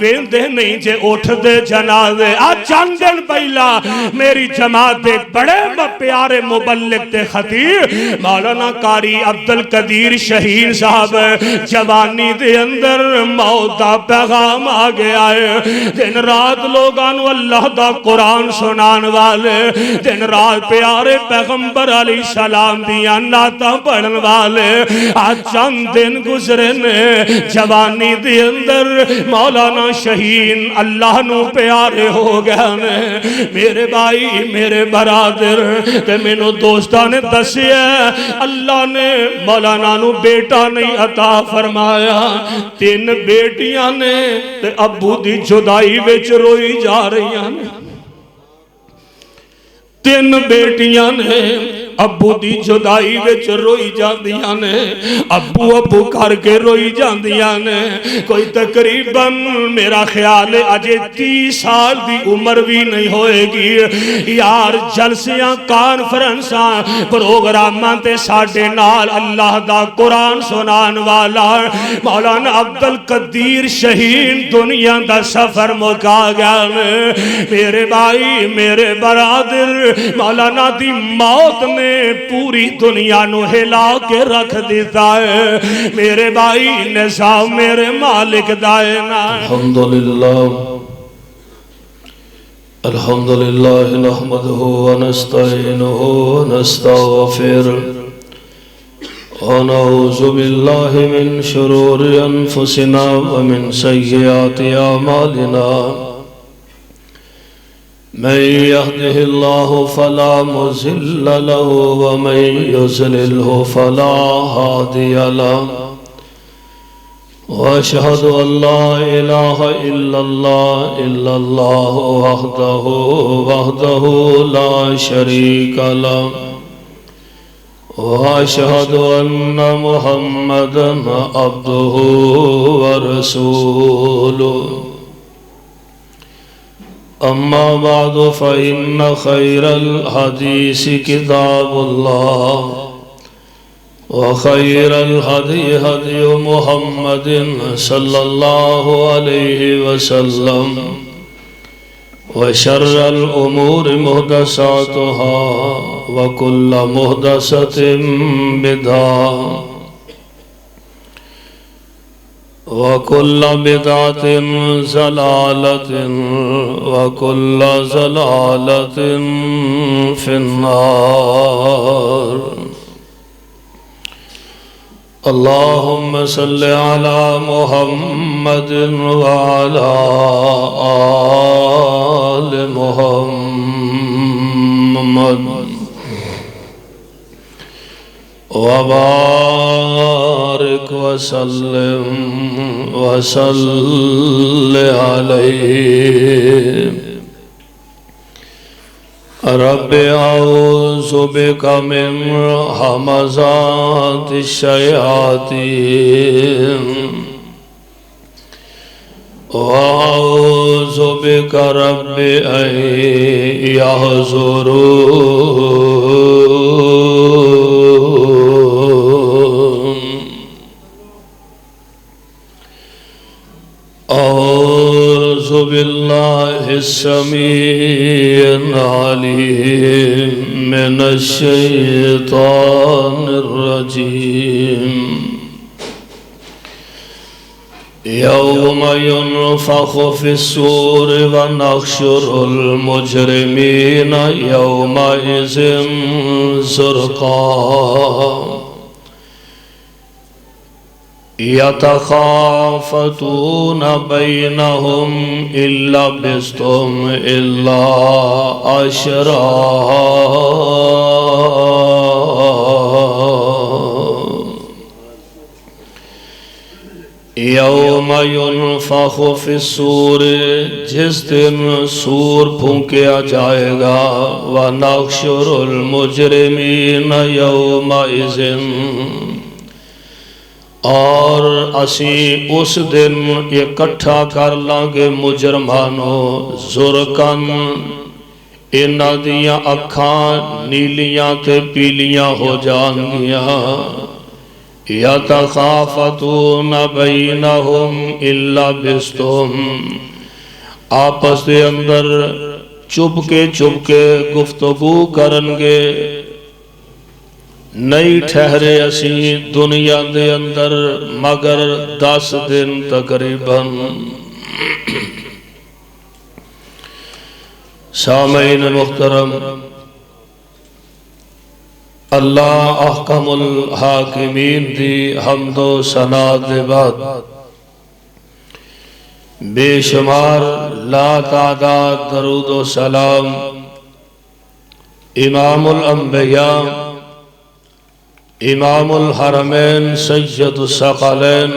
ویندے نہیں جے اٹھ دے جنازے آج چند دن پہلا میری جماعت بڑے پیارے مبلغ تے خطیب مولانا قاری عبدالقدیر شہین صاحب جوانی دے اندر موت دا پیغام آ گیا ہے دن رات لوگانو اللہ دا قرآن سنان والے دن رات پیارے پیغمبر علیہ السلام دیاں نعتاں پڑھن والے آج چند دن گزرے نے جوانی دے اندر مولانا شہین اللہ نو پیارے ہو گیا نے میرے بھائی میرے برادر تے مینوں دوستاں نے دسیا اللہ نے مولانا نو بیٹا نہیں عطا فرمایا 3 بیٹیاں نے تے ابو دی جدائی وچ روئی جا رہی ہیں 3 بیٹیاں نے ابو دی جدائی وچ روئی جاندیاں نے ابو کر کے روئی جاندیاں نے کوئی تقریباً میرا خیال ہے اجے 30 سال دی عمر بھی نہیں ہوئے گی یار جلسیاں کانفرنساں پروگراماں تے ساڈے نال اللہ دا قرآن سنان والا مولانا عبدالقدیر شہین دنیا دا سفر مکا گیا میرے بھائی میرے برادر مولانا دی موت نے پوری دنیا نو ہلا کے رکھ دیتا ہے میرے بھائی نظام میرے مالک دائنا الحمدللہ نحمدہ ونستعینہ ونستغفر ونعوذ باللہ من شرور انفسنا ومن سیئات اعمالنا من يهده الله فلا مضل له ومن يضلل فلا هادي له واشهد ان لا اله الا الله وحده لا شريك له واشهد ان محمدا عبده ورسوله اما بعد فإن خير الحديث كتاب الله وخير الهدي هدي محمد صلى الله عليه وسلم وشر الأمور محدثاتها وكل محدثة بدعة وَكُلَّ بِدْعَةٍ ضَلَالَةٍ وَكُلَّ ضَلَالَةٍ فِي النَّارِ اللهم صل على محمد وعلى آل محمد وبارك وسلم عليه رب أعوذ بك من همزات الشياطين وأعوذ بك رب أن يحضرون أعوذ بالله السميع العليم من الشيطان الرجيم يوم ينفخ في الصور ونحشر المجرمين يومئذ زرقا يتخافتون بينهم إن لبثتم إلا عشرا یوم ينفخ في الصور جس دن سور پھونکیا جائے گا ونحشر المجرمین یومئذ اور اسی اس دن اکٹھا کر لانگے مجرمانو زرکن انہاں دیاں اکھاں نیلیاں تے پیلیاں ہو جان گیا یتخافتون بینہم الا بستم، آپس دے اندر چپ کے گفتگو کرنگے، نہیں ٹھہرے اسی دنیا دے اندر مگر 10 دن تقریباً۔ سامعین محترم، اللہ احکم الحاکمین دی حمد و ثنا دے بعد بے شمار لا تعداد درود و سلام امام الانبیاء، امام الحرمین، سید الثقلین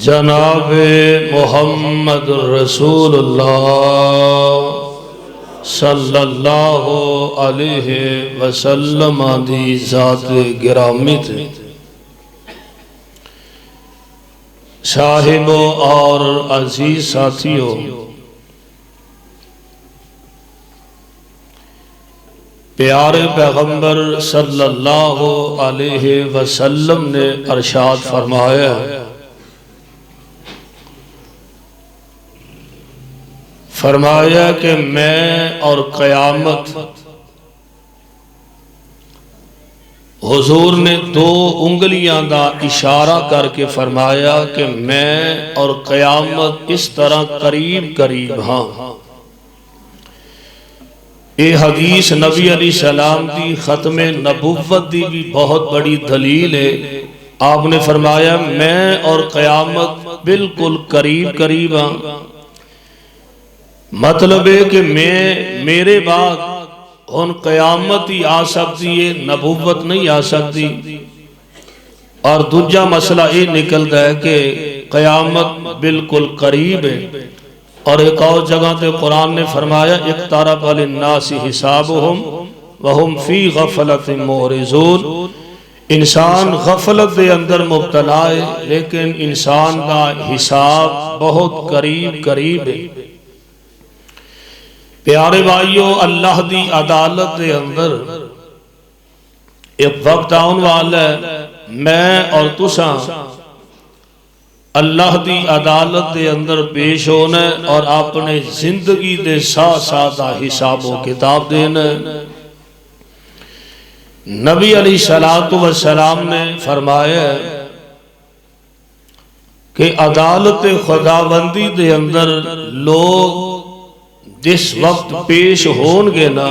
جناب محمد رسول اللہ صلی اللہ علیہ وسلم دی ذات گرامی تھے، صاحبوں اور عزیز ساتھیوں، پیارے پیغمبر صلی اللہ علیہ وسلم نے ارشاد فرمایا، کہ میں اور قیامت، حضور نے 2 انگلیاں دا اشارہ کر کے فرمایا کہ میں اور قیامت اس طرح قریب ہاں۔ یہ حدیث نبی علیہ السلام دی ختم نبوت دی بھی بہت بڑی دلیل ہے۔ آپ نے فرمایا میں اور قیامت بالکل قریب ہاں، مطلب ہے کہ میرے بعد ان قیامت ہی آ سکتی ہے، نبوت نہیں آ سکتی۔ اور دوجا مسئلہ یہ نکلتا ہے کہ قیامت بالکل قریب ہے۔ اور ایک اور جگہ تے قرآن نے فرمایا اقترب للناس حسابهم وهم فی غفلت معرضون، انسان غفلت دے اندر مبتلا ہے لیکن انسان کا حساب بہت قریب ہے۔ پیارے بھائیو، اللہ دی عدالت دے اندر ایک وقت آن والا ہے، میں اور تساں اللہ دی عدالت دے اندر پیش ہونا ہے اور اپنے زندگی دے ساتھ حساب و کتاب دینا ہے۔ نبی علیہ السلام نے فرمایا کہ عدالت خداوندی دے اندر لوگ جس وقت پیش ہونگے نا،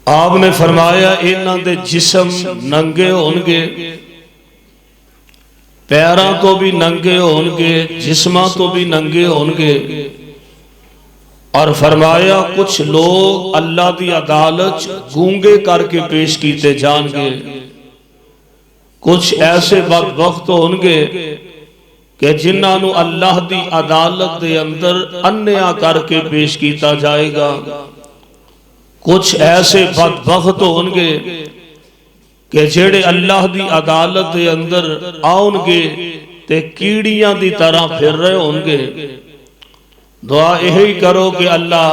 آپ نے فرمایا انہاں دے جسم ننگے ہونگے، پیراں تو بھی ننگے ہونگے، جسماں تو بھی ننگے ہونگے، اور فرمایا کچھ لوگ اللہ دی عدالت گونگے کر کے پیش کیتے جان گے، کچھ ایسے بدبخت ہونگے کہ جنہاں اللہ دی عدالت دے اندر انیا کر کے پیش کیتا جائے گا، کچھ ایسے بدبخت ہونگے کہ جڑے اللہ دی عدالت دے اندر آؤن گے تے کیڑیاں دی طرح پھر رہے ہونگے۔ دعا یہی کرو کہ اللہ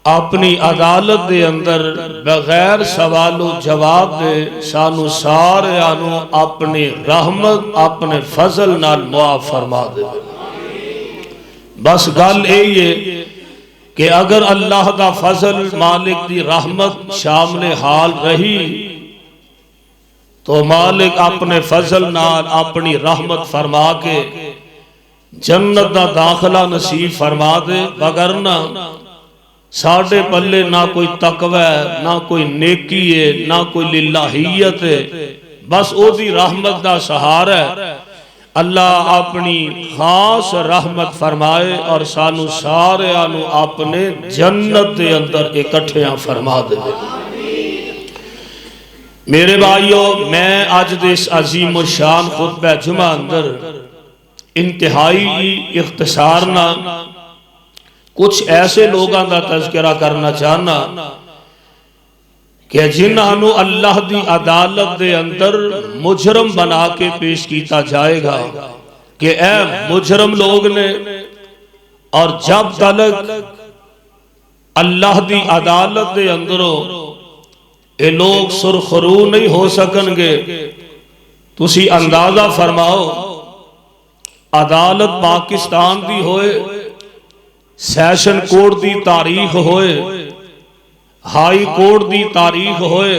اپنی عدالت دے اندر بغیر سوال و جواب دے سانو سارے آنو اپنی رحمت اپنے فضل نال معاف فرما دے۔ بس گل یہی ہے کہ اگر اللہ دا فضل مالک دی رحمت شامل حال رہی تو مالک اپنے فضل نال اپنی رحمت فرما کے جنت دا داخلہ نصیب فرما دے، وگرنہ ساڑھے پلے نہ کوئی تقوی ہے، نہ کوئی نیکی ہے، نہ کوئی للہیت ہے، بس او دی رحمت دا سہارا ہے۔ اللہ اپنی خاص رحمت فرمائے اور سانو سارے آنو اپنے جنت دے اندر اکٹھیاں فرما دے۔ میرے بھائیو، میں آج دیس عظیم و شان خطبہ جمعہ اندر انتہائی اختصارنا کچھ ایسے لوگاں دا تذکرہ کرنا چاہنا کہ جنہاں اللہ دی عدالت دے اندر مجرم بنا کے پیش کیتا جائے گا کہ اے مجرم لوگ نے، اور جب تلک اللہ دی عدالت دے اندروں یہ لوگ سرخرو نہیں ہو سکن گے۔ تسی اندازہ فرماؤ، عدالت پاکستان دی ہوئے، سیشن کورٹ دی تاریخ ہوئے، ہائی کورٹ دی تاریخ ہوئے،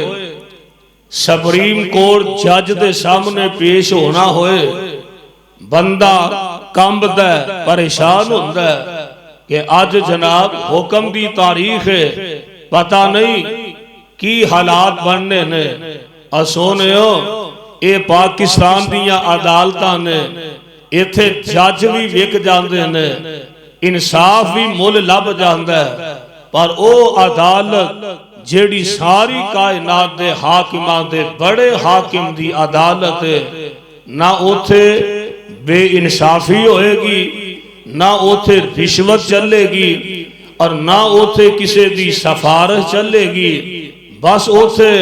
سپریم کورٹ جج دے سامنے پیش ہونا ہوئے، بندہ کمب دے پریشان ہوندہ ہے کہ آج جناب حکم دی تاریخ ہے، پتہ نہیں کی حالات بننے نے۔ اسونے ہو اے پاکستان دیا عدالتاں نے، ایتھے جج بھی وک جاندے نے، انصاف بھی مل لب جاندے، پر او عدالت جیڑی ساری کائنات دے حاکمان دے بڑے حاکم دی عدالت ہے، نہ اوتھے بے انصافی ہوئے گی، نہ اوتھے رشوت چلے گی، اور نہ اوتھے کسی دی سفارش چلے گی، بس اوتھے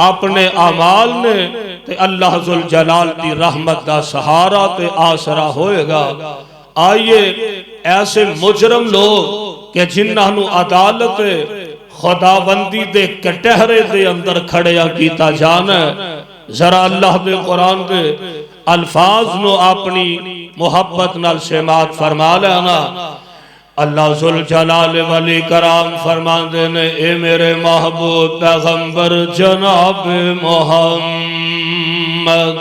اپنے اعمال نے تے اللہ ذوالجلال دی رحمت دا سہارا تے آسرا ہوئے گا۔ آئیے ایسے مجرم لوگ کہ جنہاں نو عدالت خداوندی دے کٹہرے دے اندر کھڑیا کیتا جانا ہے، ذرا اللہ دے قرآن دے الفاظ نو اپنی محبت نال سماعت فرما لینا۔ اللہ ذوالجلال ولی کرام فرمان دینے، اے میرے محبوب پیغمبر جناب محمد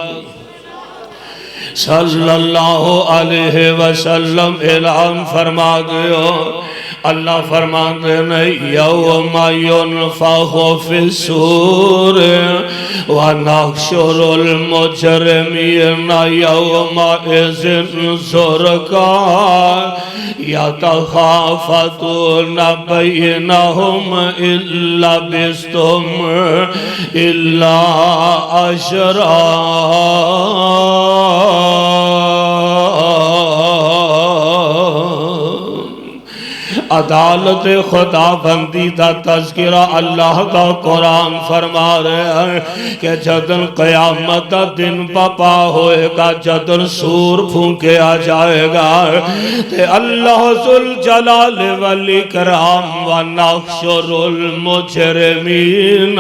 صلی اللہ علیہ وسلم اعلان فرما دیو۔ اللہ فرمان دینے، یوم ینفخ فی الصور ونحشر المجرمین یومئذ زرقا یتخافتون بینہم ان لبثتم الا عشرا۔ عدالت خدا بندی دا تذکرہ اللہ کا قرآن فرما رہے ہیں کہ جدن قیامت دا دن پاپا ہوئے گا، جدن سور پھونکے آ جائے گا، تے اللہ ذوالجلال والاکرام ونحشر المجرمین،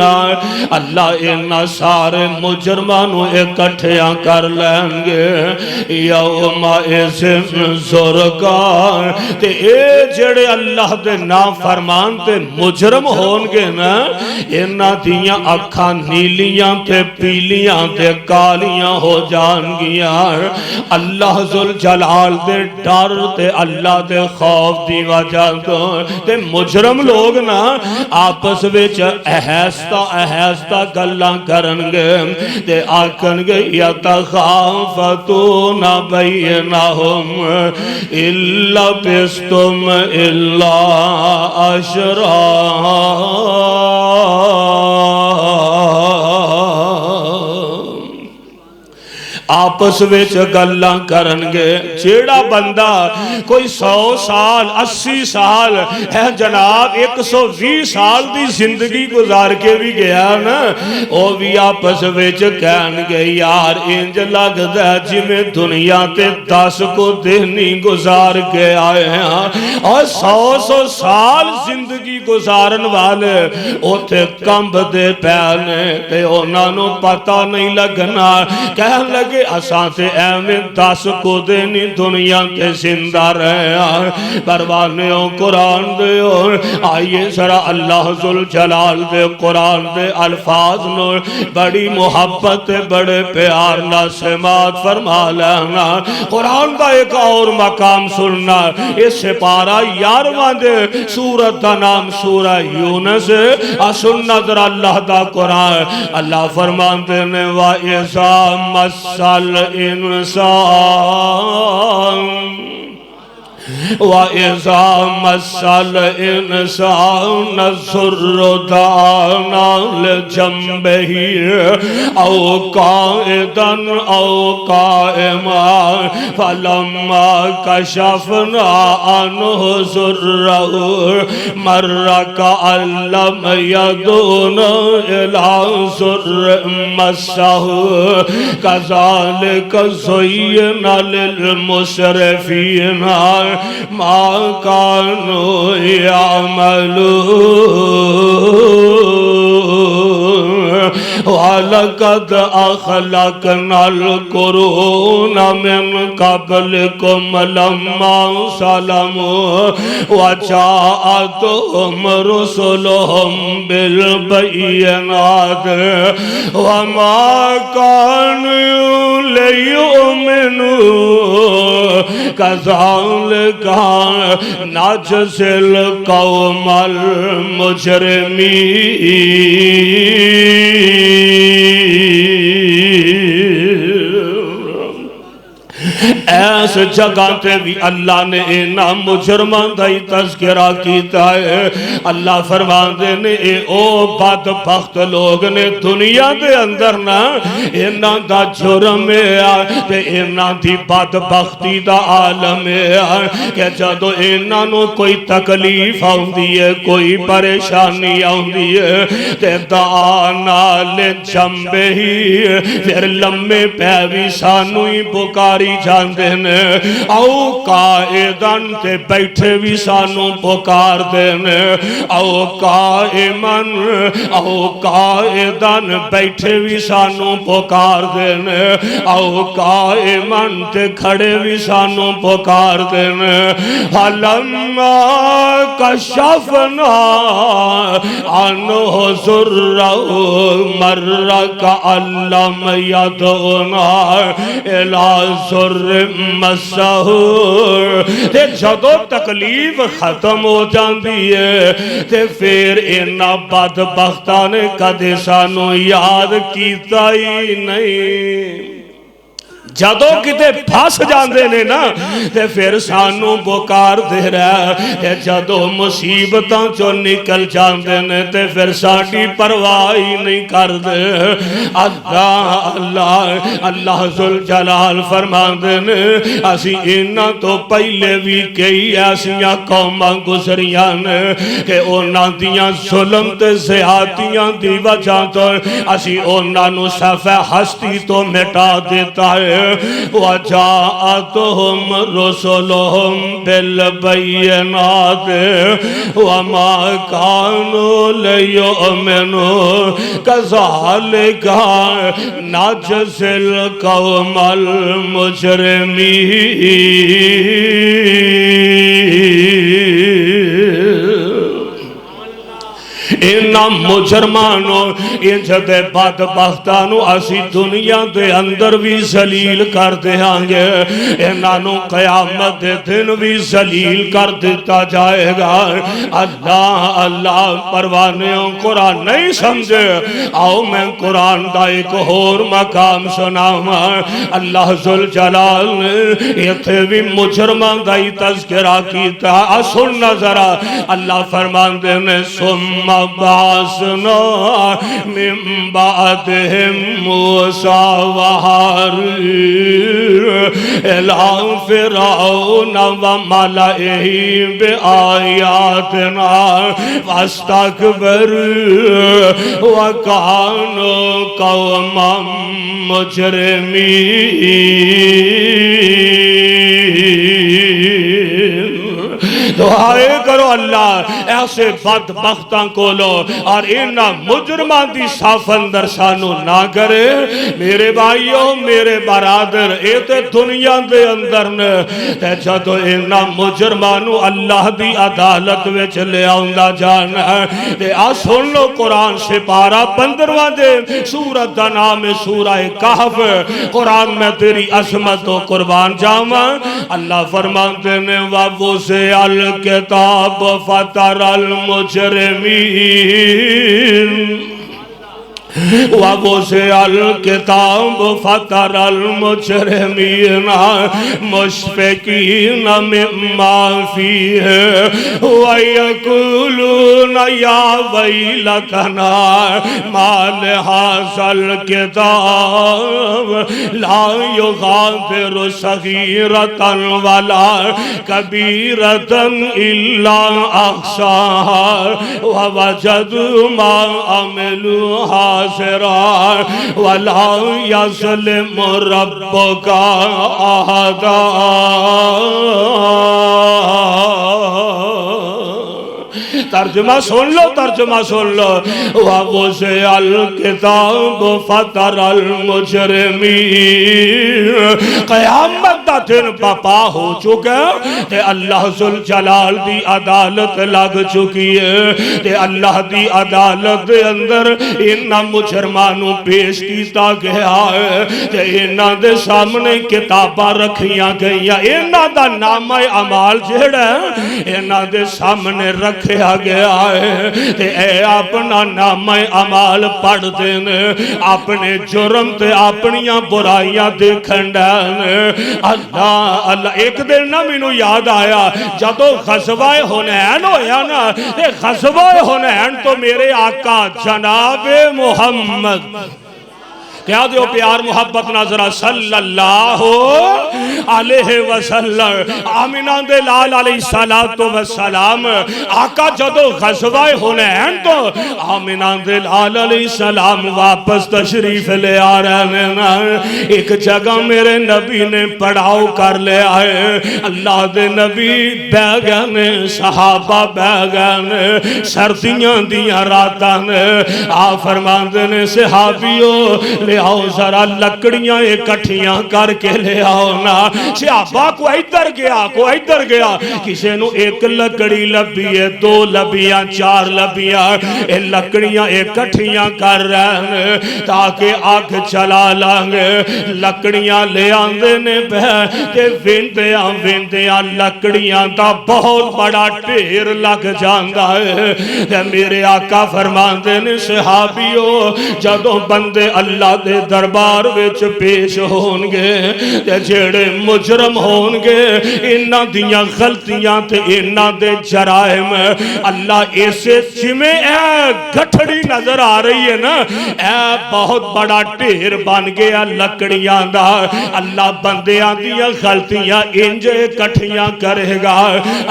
اللہ انہا سارے مجرمانوں اکٹھیاں کر لیں گے، یومئذ زرقا، تے اے جڑے اللہ دے نافرمان تے مجرم ہونگے نا، انہاں دیاں اکھاں نیلیاں تے پیلیاں تے کالیاں ہو جانگیاں۔ اللہ ذوالجلال دے ڈر تے اللہ دے خوف دی وجہ تے مجرم لوگ نا آپس وچ احیستہ گلاں کرنگے تے آکھنگے یتخافتون بینہم ان لبثتم الا عشرا۔ آپس وچ گلاں کرنگے۔ جیڑا بندہ کوئی 100 سال 80 سال ہے جناب 120 سال دی زندگی گزار کے بھی گیا نا، وہ بھی آپس وچ کہنگے یار انج لگ دا جی میں دنیا تے 10 کو دہنی گزار کے آئے ہیں، اور 100 سال زندگی گزارن والے اوتھے کمب دے پیانے تے انہاں نو پتہ نہیں لگنا، کہن لگے اساں تے ایویں 10 کو دینی دنیا تے زندہ رہے پروانیوں قرآن دے۔ اور آئیے ذرا اللہ ذوالجلال دے قرآن دے الفاظ نو بڑی محبت بڑے پیار نہ سماعت فرما لینا۔ قرآن دا ایک اور مقام سننا، اس سے پارا 11واں دے سورت دا نام سورہ یونس، سننا ذرا اللہ دا قرآن۔ اللہ فرمان دینے وَإِذَا مَسَّ الْإِنسَانَ وَإِذَا مَسَّ الْإِنسَانَ الضُّرُّ دَعَانَا لِجَنبِهِ أَوْ قَاعِدًا أَوْ قَائِمًا فَلَمَّا كَشَفْنَا عَنْهُ ضُرَّهُ مَرَّ كَأَن لَّمْ يَدْعُنَا إِلَىٰ ضُرٍّ مَّسَّهُ كَذَلِكَ زُيِّنَ لِلْمُسْرِفِينَ ما كانوا يعملون۔ وَلَقَدْ أَخْلَقْنَا الْقُرُونَ مِنْ قَبْلِكُمْ لَمَّا ظَلَمُوا وَجَاءَتْهُمْ رُسُلُهُمْ بِالْبَيِّنَاتِ وَمَا كَانُوا لِيُؤْمِنُوا كَذَلِكَ نَجْزِي الْقَوْمَ ایس جگہ تے بھی اللہ نے اینا مجرمان دائی تذکرہ کیتا ہے اللہ فرماندے نے اے او بدبخت لوگ نے دنیا دے اندر نا اینا دا جرم ہے تے اینا دی بدبختی دا عالم ہے کہ جدو اینا نو کوئی تکلیف آؤں دیئے کوئی پریشانی آؤں دیئے تے دانا لے جنبے ہی پھر لمبے پیوی سانوی بکاری جاندے نے او قائدن تے بیٹھے بھی سانو پکار دینے او قائدن بیٹھے بھی سانو پکار دینے او قائمن تے کھڑے بھی سانو پکار دینے فَلَمَّا كَشَفْنَا عَنْهُ ضُرَّهُ مَرَّ كَأَن لَّمْ يَدْعُنَا إِلَىٰ ضُرٍّ مَّسَّهُ تے جدو تکلیف ختم ہو جاندی ہے تے پھر اینا بدبختاں نے کدے سانو یاد کیتا ہی نہیں جدو کتے پھاس جاندے نے نا تے پھر سانو بکار دے رہا تے جدو مصیبتاں چو نکل جاندے نے تے پھر ساڑی پرواہی نہیں کر دے اللہ ذوالجلال فرماندے نے اسی اینا تو پہلے بھی کئی ایسیاں قوماں گزریاں نے کہ اونا دیاں ظلم تے زیادتیاں دی وجہ تو اسی اونا نو صفحہ ہستی تو مٹا دیتا ہے وَجَاءَتْهُمْ رُسُلُهُمْ بِالْبَيِّنَاتِ وَمَا كَانُوا لِيُؤْمِنُوا كَذَلِكَ نَجْزِي الْقَوْمَ الْمُجْرِمِينَ اینا مجرمانو انجھتے بدبختانو اسی دنیا دے اندر بھی ذلیل کر دے آنگے اینانو قیامت دے دن بھی ذلیل کر دیتا جائے گا اللہ پروانیوں قرآن نہیں سمجھے آؤ میں قرآن دا ایک اور مقام سناؤں اللہ ذوالجلال نے یہ تھے بھی مجرمان دا ہی تذکرہ کیتا سن نظرہ اللہ فرمان دینے ثم بعثنا من بعدهم موسى وهارون إلى فرعون وملئه بآياتنا فاستكبروا وكانوا قوما مجرمين دعائے کرو اللہ ایسے بدبختاں کو لو اور انہا مجرمان دی صاف اندر سانو نہ کرے میرے بھائیوں میرے برادر ایتے دنیا دے اندر نے تے جدو انہا مجرمانو اللہ دی عدالت وچ لے آؤندا جانا تے سن لو قرآن سے پارا 15واں دے سورت دا نام سورہ کہف قرآن میں تیری عظمت و قربان جاواں اللہ فرماتے نے وَوُزِعَ الكتاب فترى المجرمين وَوُزِعَ الْكِتَابُ فَتَرَى الْمُجْرِمِينَ مُشْفِقِينَ مِمَّا فِيهِ وَيَقُولُونَ يَا وَيْلَتَنَا مَا لِهَذَا الْكِتَابِ لَا يُغَادِرُ صَغِيرَةً وَلَا كَبِيرَةً إِلَّا أَحْصَاهَا وَوَجَدُوا مَا عَمِلُوا وَلَا يَظْلِمُ رَبُّكَ أَحَدًا ترجمہ سن لو، ترجمہ سن لو۔ وَوُسِعَ الْكِتَابُ فَتَرَى الْمُجْرِمِينَ، قیامت دا دن بپا ہو چکا تے اللہ ذوالجلال دی عدالت لگ چکی ہے تے اللہ دی عدالت دے اندر انہاں مجرمانوں پیش کیتا گیا ہے تے انہاں دے سامنے کتاباں رکھیاں گئیاں، انہاں دا نامہ اعمال جڑا ہے انہاں دے سامنے رکھیا گیا ہے تے اے اپنا نامہ اعمال پڑھ دین، اپنے جرم تے اپنیاں برائیاں دیکھن دین۔ اللہ اللہ ایک دن نہ مینوں یاد آیا جدو غزوہ حنین ہویا نا، غزوہ حنین تو میرے آقا جناب محمد کیا دیو پیار محبت نظرہ صلی اللہ علیہ وسلم، آمینہ دے لال علیہ السلام، آقا جدو غزوہ حنین تو آمینہ دے لال علیہ السلام واپس تشریف لے آ رہے ہیں۔ ایک جگہ میرے نبی نے پڑھاؤ کر لے آئے، اللہ دے نبی بہ گئے، صحابہ بہ گئے، سردیاں دیاں راتاں نے، آپ فرماندے نے صحابیوں لے آؤ ذرا لکڑیاں اکٹھیاں کر کے لے آؤ نا۔ صحابہ کو ادھر گیا، کسی نو ایک لکڑی لبی ہے، دو لبیاں، چار لبیاں، اے لکڑیاں اکٹھیاں کر رہے ہیں تاکہ آگ چلا لانگے۔ لکڑیاں لے آندے نے تے ویندیاں لکڑیاں دا بہت بڑا ڈھیر لگ جاندا ہے۔ میرے آقا فرماندے نے صحابیوں جدوں بندے اللہ دے دربار وچ پیش ہونگے تے جڑے مجرم ہونگے انہاں دیاں غلطیاں تے انہاں دے جرائم اللہ ایسے جمیں اے گھٹڑی نظر آ رہی ہے نا، اے بہت بڑا ڈھیر بن گیا لکڑیاں دا، اللہ بندیاں دیاں غلطیاں انج اکٹھیاں کرے گا،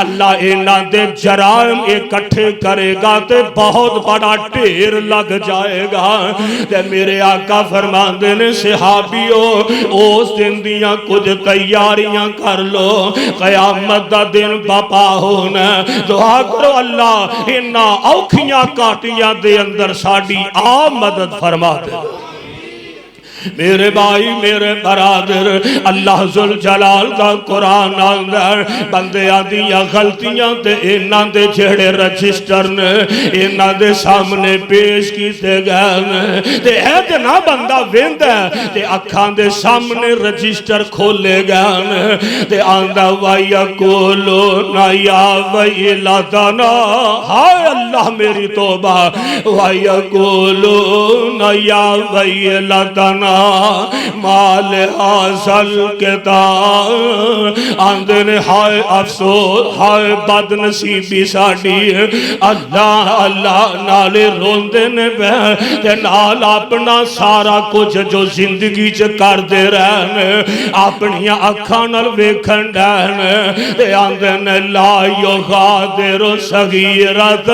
اللہ انہاں دے جرائم اکٹھے کرے گا تے بہت بڑا ڈھیر لگ جائے گا۔ تے میرے آقا فرماندے نے صحابیوں اس دن دیاں کچھ تیاریاں کر لو، قیامت دا دن بپا ہونا، دعا کرو اللہ انہاں اوکھیاں کاٹیاں دے اندر ساڑی مدد فرما دے۔ میرے بھائی میرے برادر، اللہ ذوالجلال دا قرآن اندر بندیاں دیاں غلطیاں تے انہاں دے جڑے رجسٹر نے انہاں دے سامنے پیش کیتے گئے تے اے جنا بندہ ویندہ تے اکھاں دے سامنے رجسٹر کھولے گئے تے آندہ وَيَقُولُونَ يَا وَيْلَتَنَا، ہائے اللہ میری توبہ، وَيَقُولُونَ يَا وَيْلَتَنَا مال حاصل کتاب، آندھنے ہائے افسوس، ہائے بد نصیبی ساڑی، اللہ اللہ نالے روندے نے تے نال اپنا سارا کچھ جو زندگی چ کر دے رہنے اپنیاں اکھاں نال ویکھن رہنے تے آندھنے لا یغادر صغیرۃ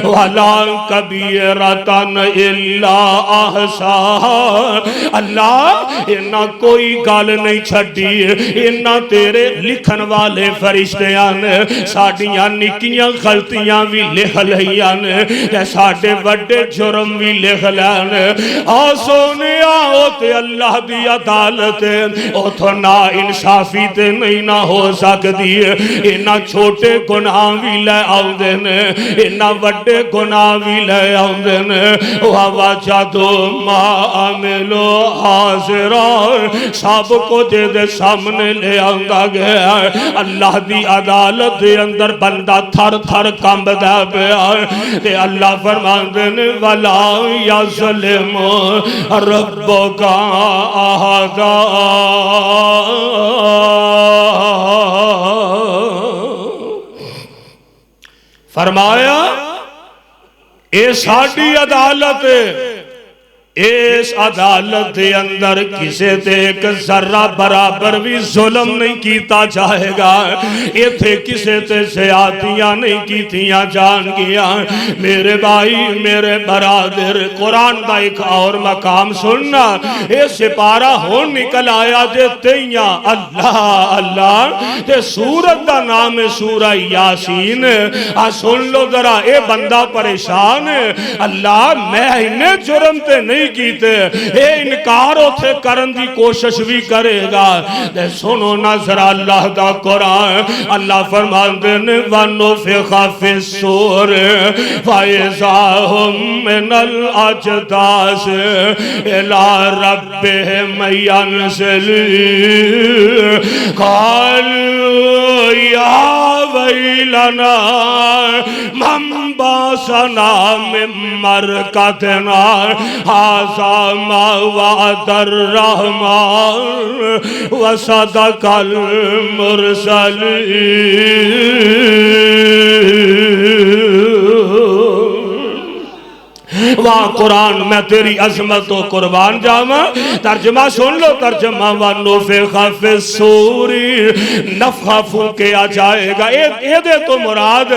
ولا کبیرۃ الا احصاہا، اللہ انہاں کوئی گال نہیں چھڑی، انہاں تیرے لکھن والے فرشتیاں نے ساڑیاں نکیاں غلطیاں بھی لکھ لئیاں نے ساڑے وڈے جرم بھی لکھ لیاں، سونے آؤ تے اللہ دی عدالت او تو نا انصافی تے نہیں نہ ہو سکتی، انہاں چھوٹے گناہ بھی لے آؤں دینے، انہاں وڈے گناہ بھی لے آؤں دینے، وَوَجَدُوا مَا عَمِلُوا حاضرہ، سب کو دے سامنے لے آنگا گیا، اللہ دی عدالت دے اندر بندہ تھر تھر کمب دے پیا، تے اللہ فرماندن وَلَا يَظْلِمُ رَبُّكَ أَحَدًا، فرمایا اے ساڑی عدالت اس عدالت دے اندر کسے تے ایک ذرہ برابر بھی ظلم نہیں کیتا جائے گا، ایتھے کسے تے زیادتیاں نہیں کیتیاں جان گیا۔ میرے بھائی میرے برادر، قرآن دا ایک اور مقام سننا، اے سپارہ ہون نکل آیا جے تیاں اللہ اللہ تے سورت دا نام سورہ یاسین، سن لو ذرا اے بندہ پریشان، اللہ میں انہیں جرم تے نہیں کیتے، اے انکار ہوتے کرن دی کوشش بھی کرے گا۔ دے سنو نظر اللہ دا قرآن، اللہ فرماندے نے وَنُفِخَ فِي الصُّورِ فَإِذَا هُمْ مِنَ الْأَجْدَاثِ إِلَىٰ رَبِّهِمْ يَنْسِلُونَ قَالُوا يَا وَيْلَنَا مَنْ بَعَثَنَا مِنْ مَرْقَدِنَا هَذَا مَا وَعَدَ الرَّحْمَنُ وَصَدَقَ الْمُرْسَلُونَ۔ واہ قرآن میں تیری عظمت و قربان جاواں، ترجمہ سن لو، ترجمہ وَنُفِخَ فِي الصُّورِ، نفخہ پھونکیا جائے گا۔ اے دے تو مراد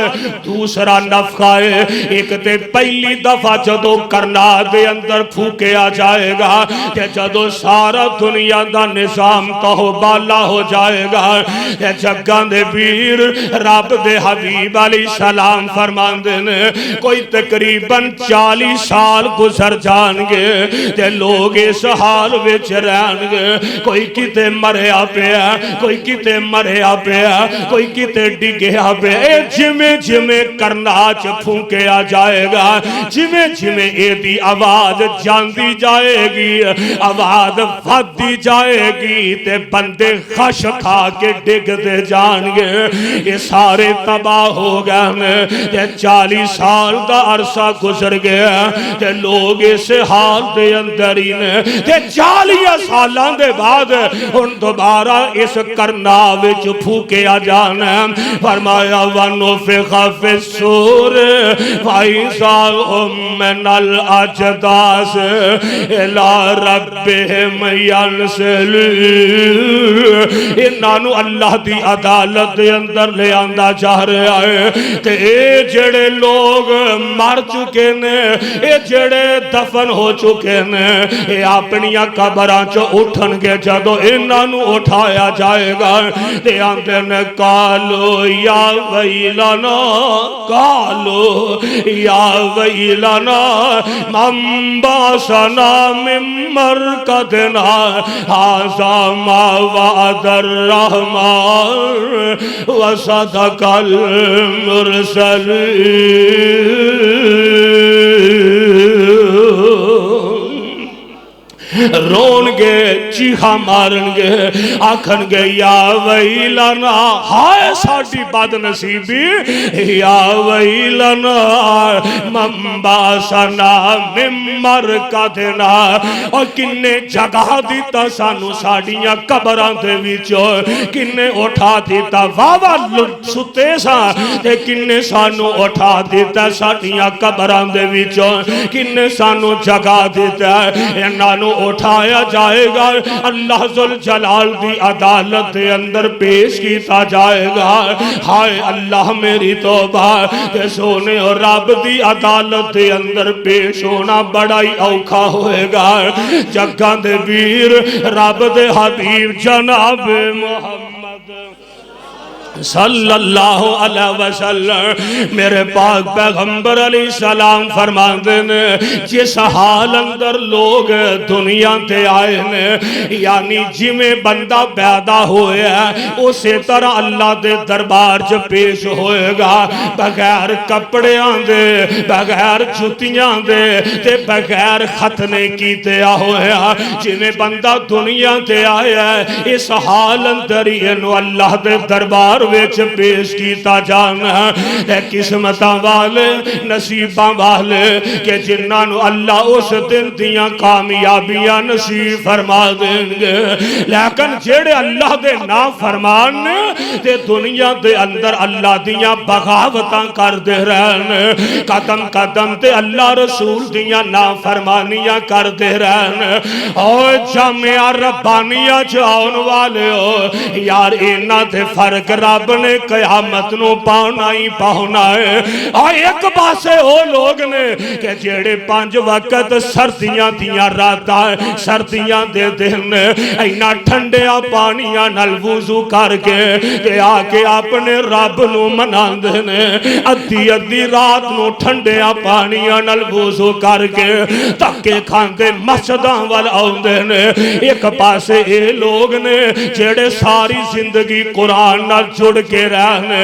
دوسرا نفخہ ہے، ایک تے پہلی دفعہ جدو کرنا دے اندر پھونکیا جائے گا کہ جدو سارا دنیا دا نظام تو بالا ہو جائے گا۔ اے جگہ دے پیر رب دے حبیب علیہ السلام فرماندے نے کوئی تقریباً 40 سال گزر جان گے تے لوگ اس حال وچ رہن گے، کوئی کتے مریا پیا، کوئی کتے مریا پیا، کوئی کتے ڈگیا پیا۔ اے جمیں جمیں کرناچ پھونکیا جائے گا، جمیں جمیں اے دی آواز جاندی جائے گی، آواز فادی جائے گی تے بندے خش کھا کے ڈگ دے جان گے۔ یہ سارے تباہ ہو گئے تے 40 سال دا عرصہ گزر گیا تے لوگ اس حال دے اندر ہی نے تے 40 سالان دے بعد ان دوبارہ اس کرناوچ پھوکیا جانا۔ فرمایا وَنُفِخَ فِي الصُّورِ فَإِذَا هُمْ مِنَ الْأَجْدَاثِ إِلَىٰ رَبِّهِمْ يَنْسِلُونَ۔ انہوں اللہ دی عدالت دے اندر لے آندہ جا رہا ہے تے اے جڑے لوگ مر چکے نے، اے جڑے دفن ہو چکے نے، اے اپنیاں قبراں چو اٹھن گے جدو انہوں اٹھایا جائے گا تے آندے نے قالو یا ویلنا، قالو یا ویلنا من بعثنا من مرقدنا هذا ما وعد الرحمن وصدق المرسلون۔ رون گے، چیخا مارن گے، آکھن گے یا ویلنا، ہائے ساڑی بد نصیبی، یا ویلنا من بعثنا من مرقدنا، اور کنے جگہ دیتا سانو ساڑیاں قبران دے وچوں، کنے اٹھا دیتا واوا ستے سا تے کنے سانو اٹھا دیتا ساڑیاں قبران دے وچوں، کنے سانو جگہ دیتا انہانو اٹھایا جائے گا، اللہ ذوالجلال دی عدالت دے اندر پیش کیتا جائے گا۔ ہائے اللہ میری توبہ، کہ سونے اور رب دی عدالت دے اندر پیش ہونا بڑا ہی اوکھا ہوئے گا۔ جگہ دے ویر رب دے حبیب جناب محمد صلی اللہ علیہ وسلم میرے پاک پیغمبر علیہ السلام فرماندے نے جس حال اندر لوگ دنیا تے آئے نے، یعنی جمیں بندہ پیدا ہوئے ہے اسی طرح اللہ دے دربار جو پیش ہوئے گا، بغیر کپڑیاں دے، بغیر جتیاں دے تے بغیر ختنے کیتے ہوئے ہے۔ جمیں بندہ دنیا تے آئے ہے اس حال اندر انہوں اللہ دے دربار دربار وچ پیش کیتا جانا ہے قسمتاں والے نصیباں والے کہ جنہاں نو اللہ اس دن دیاں کامیابیاں نصیب فرما دیں گے لیکن جیڑے اللہ دے نا فرمان تے دنیا دے اندر اللہ دیاں بغاوتاں کر دے رہن قدم قدم تے اللہ رسول دیاں نا فرمانیاں کر دے رہن اور جامعہ ربانیہ جاؤن والے ہو یار اینا تے فرق رب نے قیامت نو پاؤنا ہی پاؤنا ہے اور ایک پاسے او لوگ نے کہ جیڑے 5 وقت سردیاں دیاں راتاں سردیاں دے دن اینا ٹھنڈیاں پانیاں نال وضو کر کے تے آکے اپنے رب نو مناندے نے ادھی ادھی رات نو ٹھنڈیاں پانیاں نال وضو کر کے تکے کھاندے مسجداں وال آوندے نے ایک پاسے اے لوگ نے جیڑے ساری زندگی قرآن نال جڑ کے رہنے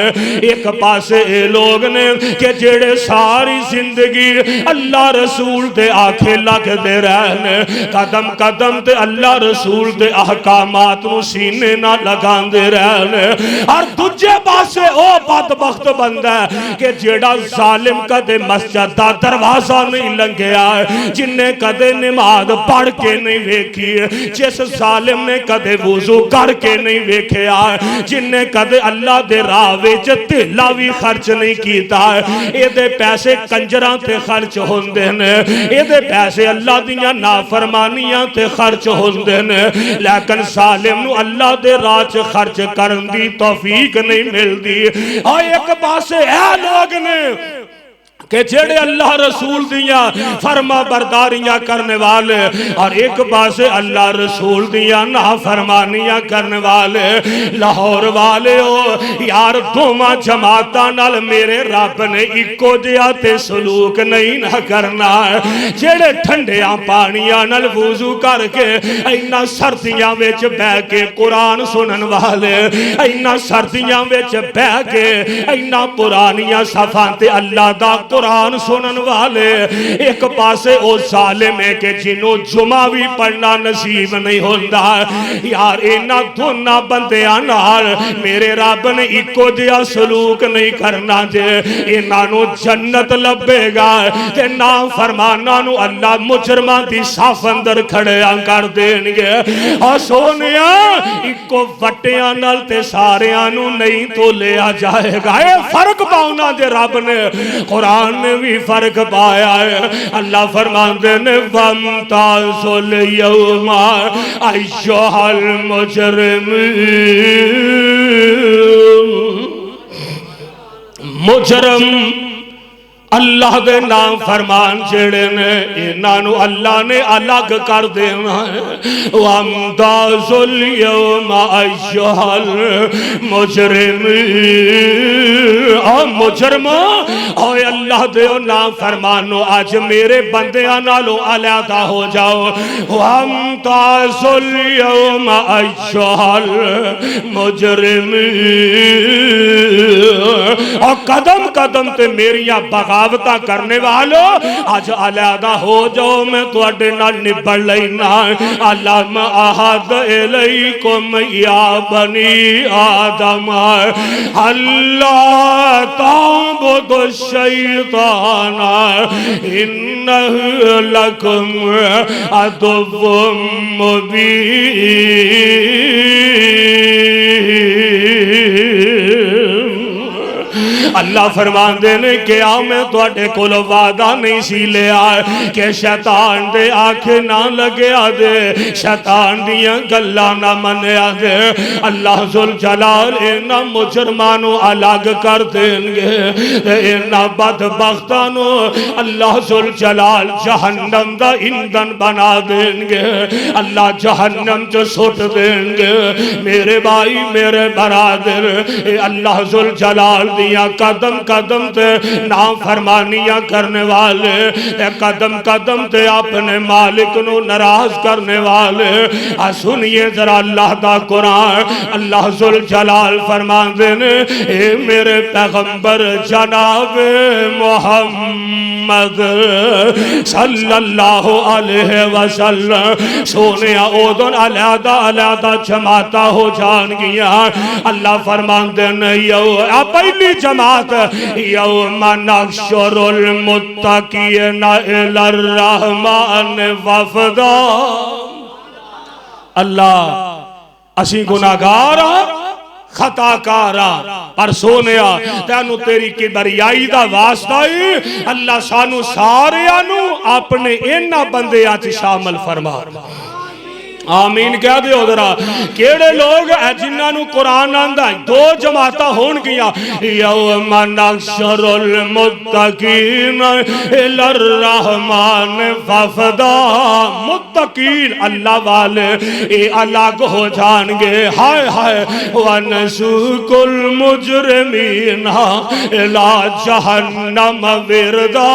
ایک پاسے اے لوگ نے کہ جیڑے ساری زندگی اللہ رسول دے آنکھیں لگ دے رہنے قدم قدم تے اللہ رسول دے احکامات نو سینے نہ لگان دے رہنے اور دجے پاسے او بدبخت بندہ ہے کہ جیڑا ظالم کدے مسجد دا دروازہ نہیں لنگیا ہے جن نے کدے نماز پڑھ کے نہیں ویکھی ہے جس ظالم نے کدے وضو کر کے نہیں ویکھیا ہے جن نے کدے اللہ دے راہ وچ تیلا بھی خرچ نہیں کیتا ہے اے دے پیسے کنجراں تے خرچ ہوندے نے اے دے پیسے اللہ دیاں نافرمانیاں تے خرچ ہوندے نے لیکن ظالم نو اللہ دے راہ چ خرچ کرن دی توفیق نہیں ملدی اور ایک پاسے اے لوگ نے کہ جیڑے اللہ رسول دیاں فرما برداریاں کرنے والے اور ایک پاسے اللہ رسول دیاں نافرمانیاں کرنے والے لاہور والے ہو یار دوما جماعتاں نال میرے رب نے اکو جیا تے سلوک نہیں نہ کرنا ہے جیڑے ٹھنڈیاں پانیاں نال وضو کر کے اینا سردیاں وچ بہ کے قرآن سنن والے اینا سردیاں وچ بہ کے اینا پرانیاں صفاں تے اللہ دا قرآن سنن والے ایک پاسے او ظالم ہے کہ جنہوں جمعہ بھی پڑھنا نصیب نہیں ہوندہ یار اینا دھونا بندیاں نال میرے رب نے ایکو دیا سلوک نہیں کرنا جے اینا نو جنت لبے گا تے نا فرمانا نو اللہ مجرمان دی صاف اندر کھڑیاں کر دیں گے اور سونیاں ایکو وٹیاں نال تے ساریاں نو نہیں تو لیا جائے گا اے فرق پاؤنا دے رب نے قرآن نے بھی فرق پایا ہے اللہ فرماندے نے وَامْتَازُ الْيَوْمَ أَيُّهَا الْمُجْرِمُونَ مجرم اللہ دے نام فرمان جیڑے نے انہوں اللہ نے الگ کر دینا ہے وَامْتَازُ الْيَوْمَ أَيُّهَا الْمُجْرِمُونَ او مجرموں او اللہ دے نام فرمانو آج میرے بندیاں نالو علیحدہ ہو جاؤ وَامْتَازُ الْيَوْمَ أَيُّهَا الْمُجْرِمُونَ اور قدم قدم تے میریاں بغاوتہ کرنے والو آج علیحدہ ہو جاؤ میں تو اڈے نال نبڑ لینا علم احد الیکم یا بنی آدم اللہ تعبد الشیطان انہ لکم عدو مبین اللہ فرمان دینے کہ میں تو اڈے کولو وعدہ نہیں سی لے آئے کہ شیطان دے آنکھیں نہ لگے آدھے شیطان دیاں گلہ نہ منے آدھے اللہ ذوالجلال اینا مجرمانو الگ کر دیں گے اینا بدبختانو اللہ ذوالجلال جہنم دا ایندھن بنا دیں گے اللہ جہنم جو سٹ دیں گے میرے بھائی میرے برادر اللہ ذوالجلال دیاں قدم قدم تے نافرمانیاں کرنے والے، قدم قدم تے اپنے مالک نو ناراض کرنے والے، سنیے ذرا اللہ دا قرآن۔ اللہ ذوالجلال فرماندے نے اے میرے پیغمبر جناب محمد صلی اللہ علیہ وسلم، سونے اودن علیحدہ علیحدہ جماعتہ ہو جان گیا۔ اللہ فرماندے نے پہلی جماعت یوم نحشر المتقین الی الرحمن وفدا۔ اللہ اسی گناہگار خطا کارا پر سونیا تینو تیری کبریائی دا واسطہ ہی اللہ سانو سارے آنو اپنے اینا بندے آج شامل فرما۔ آمین کہہ دے ادھرا کیڑے لوگ جنہاں نو قرآن آندہ دو جماعتہ ہون گیا یوم نحشر المتقین الی الرحمن وفدا۔ متقین اللہ والے اے الگ ہو جان گے، ہائے ہائے ونسوق المجرمین الی جہنم وردا۔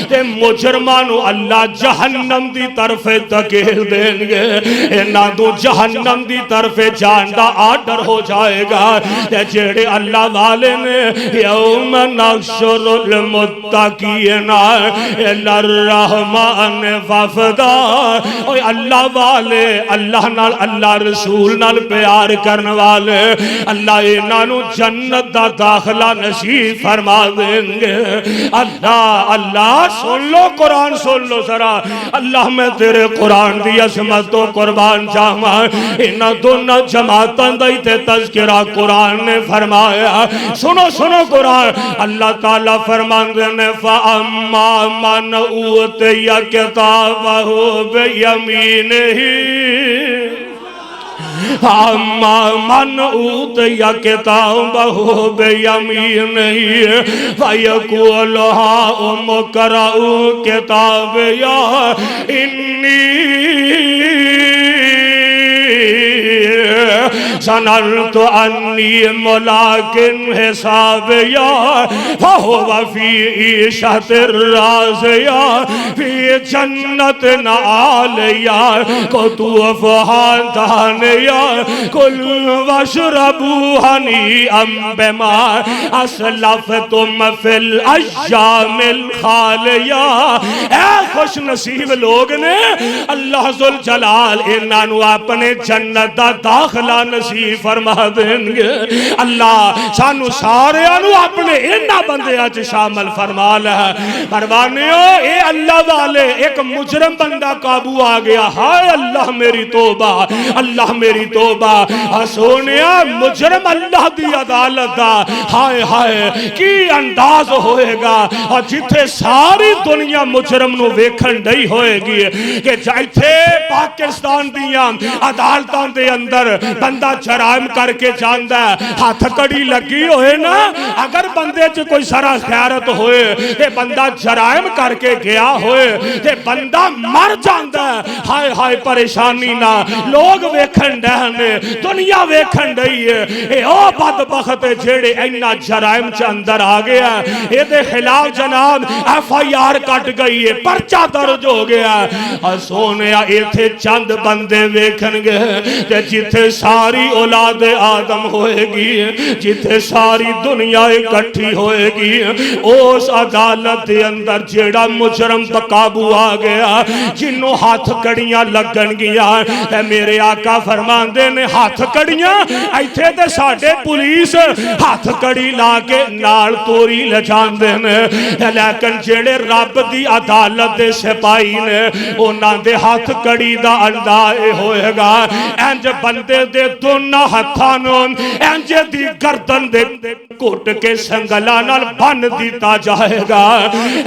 تے مجرمانو اللہ جہنم دی طرف دھکیل دیں گے، نہ تو جہنم دی طرف جان دا آرڈر ہو جائے گا۔ جیڑے اللہ والے نے یوم نحشر المتقین الی الرحمن وفدا، اللہ والے اللہ نال اللہ رسول نال پیار کرن والے اللہ انہاں نو جنت دا داخلہ نصیب فرما دیں گے۔ اللہ اللہ سن لو قرآن سن لو ذرا، اللہ میں تیرے قرآن دی عظمت تو قربان جاواں۔ انہاں دونوں جماعتاں دا تے تذکرہ قرآن نے فرمایا۔ سنو سنو قرآن، اللہ تعالیٰ فرماندے نے فَأَمَّا مَنْ أُوتِیَ کِتَابَهُ بِیَمِینِهِ اما من اوتي كتابه بيمينه فيقول هاؤم اقرءوا كتابيه إني ظننت أني ملاق حسابيه فهو في عيشة راضية في جنة عالية قطوفها دانية كلوا واشربوا هنيئا بما اسلفتم في الأيام الخالية۔ اے خوش نصیب لوگ نے اللہ ذوالجلال انہاں نو اپنے جنت دا داخلہ نصیب فرما دیں گے۔ اللہ سانو سارے انو اپنے انہاں بندے آج شامل فرما لہا۔ پروانیو اے اللہ والے ایک مجرم بندہ قابو آ گیا، ہائے اللہ میری توبہ اللہ میری توبہ۔ سونیا مجرم اللہ دی عدالت دا ہائے ہائے کی انداز ہوئے گا، اور جتھے ساری دنیا مجرم نو ویکھن نہیں ہوئے گی کہ جائے پاکستان دیاں عدالتاں دے اندر بندہ جرائم کر کے جاندہ ہے، ہاتھ کڑی لگی ہوئے نا، اگر بندے چ کوئی سارا خیرت ہوئے تے بندہ جرائم کر کے گیا ہوئے تے بندہ مر جاندہ ہے، ہائے ہائے پریشانی نہ لوگ ویکھن دہنے دنیا ویکھن دئی ہے۔ اے او بدبخت جیڑے اینا جرائم چ اندر آ گیا، اے دے خلاف جناب FIR کٹ گئی ہے، پرچہ درج ہو گیا۔ اور سونیا ایتھے چند بندے ویکھن گے جتھے ساری اولاد آدم ہوئے گی، جتھے ساری دنیا اکٹھی ہوئے گی، اس عدالت دے اندر جیڑا مجرم قابو آ گیا، جنہوں ہاتھ کڑیاں لگن گیا۔ اے میرے آقا فرماندے نے ہاتھ کڑیاں ایتھے تے ساڑھے پولیس ہاتھ کڑی لا کے نال توری لجان دینے، لیکن جیڑے رب دی عدالت دے سپائی نے انہاں دے ہاتھ کڑی دا اندائے ہوئے گا، انج بندے دے دونوں ہتھانوں انج دی گردن دے کوٹ کے سنگلا نال بن دیتا جائے گا،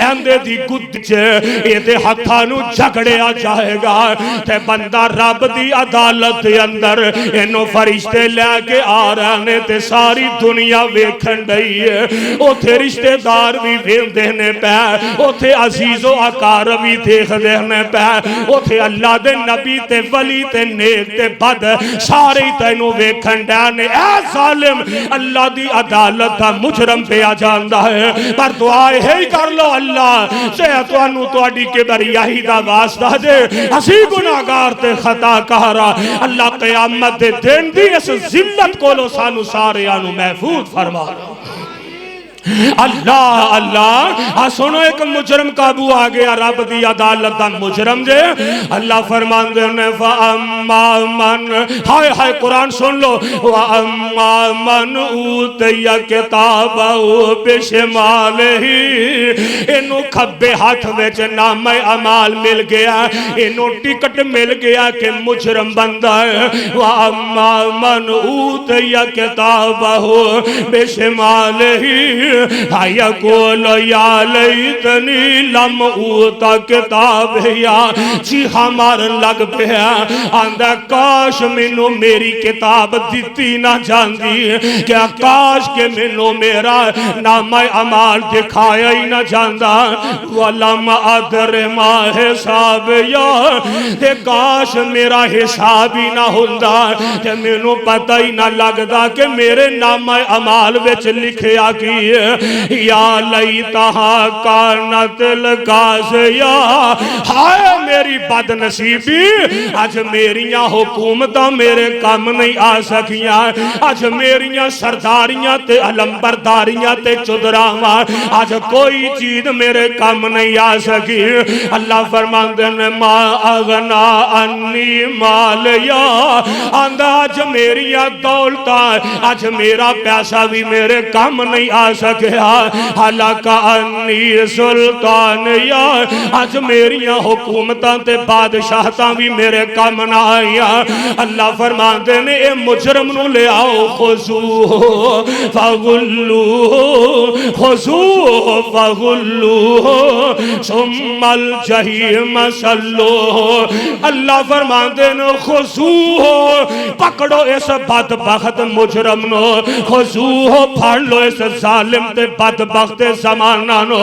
انج دی گد چے اے دے ہتھانوں جھگڑے آ جائے گا۔ تے بندہ رب دی عدالت دے اندر انہوں فرشتے لے کے آ رہنے تے ساری دنیا ویکھن دئی ہے، اوتھے رشتہ دار بھی ویکھ دینے پہ، اوتھے عزیز و اقار بھی دیکھ دینے پہ، اوتھے اللہ دے نبی تے ولی تے نیک تے بد سارے تینوں ویکھن ڈانے۔ اے ظالم اللہ دی عدالت دا مجرم پہ آ جاندہ ہے پر دعائے ہی کر لو اللہ سے توانو توڑی کے بریاہی دا واسطہ دے اسی گناہگار تے خطا کہرا اللہ قیامت دے دین دی اس ذلت کو لو سانو سارے آنو محفوظ فرما اللہ اللہ سنو ایک مجرم قابو آگیا رب دی عدالت دا مجرم دے اللہ فرمان دے فَأَمَّا مَنْ ہائے ہائے قرآن سن لو وَأَمَّا مَنْ اُوتِيَ كِتَابَهُ بِشِمَالِهِ انہوں کھبے ہاتھ ویچ نام عمال مل گیا انہوں ٹکٹ مل گیا کہ مجرم بندہ ہے وَأَمَّا مَنْ اُوتِيَ كِتَابَهُ بِشِمَالِهِ یقول یا لیتنی لم اوتا کتاب یا جی ہمار لگ پیا آندہ کاش منو میری کتاب دیتی نہ جاندی کیا کاش کے منو میرا نام عمال دکھایا ہی نہ جاندہ ولم ادر ما حساب یا تے کاش میرا حساب ہی نہ ہوندہ کہ منو پتہ ہی نہ لگدا کہ میرے نام عمال وچ لکھیا کی یا لیتہا کانت القاضیہ ہائے میری بد نصیبی آج میریاں حکومتاں میرے کام نہیں آ سکیاں آج میریاں سرداریاں تے علمبرداریاں تے چدراواں آج کوئی چیز میرے کام نہیں آ سکی اللہ فرمان دے ما اغنا انی مالیا آندہ آج میریاں دولتاں آج میرا پیسہ بھی میرے کام نہیں آ سکیا حالکہ انی سلطان یا آج میریاں حکومتاں تے بادشاہتاں بھی میرے کام نہ آیا اللہ فرمان دینے اے مجرم نو لے آؤ خضوہ فغلوہ خضوہ فغلوہ ثم الجحیم صلوہ اللہ فرمان دینے خضوہ پکڑو اس بدبخت مجرم نو خضوہ پھڑ لو اس ظالم تے بدبخت زمانہ نو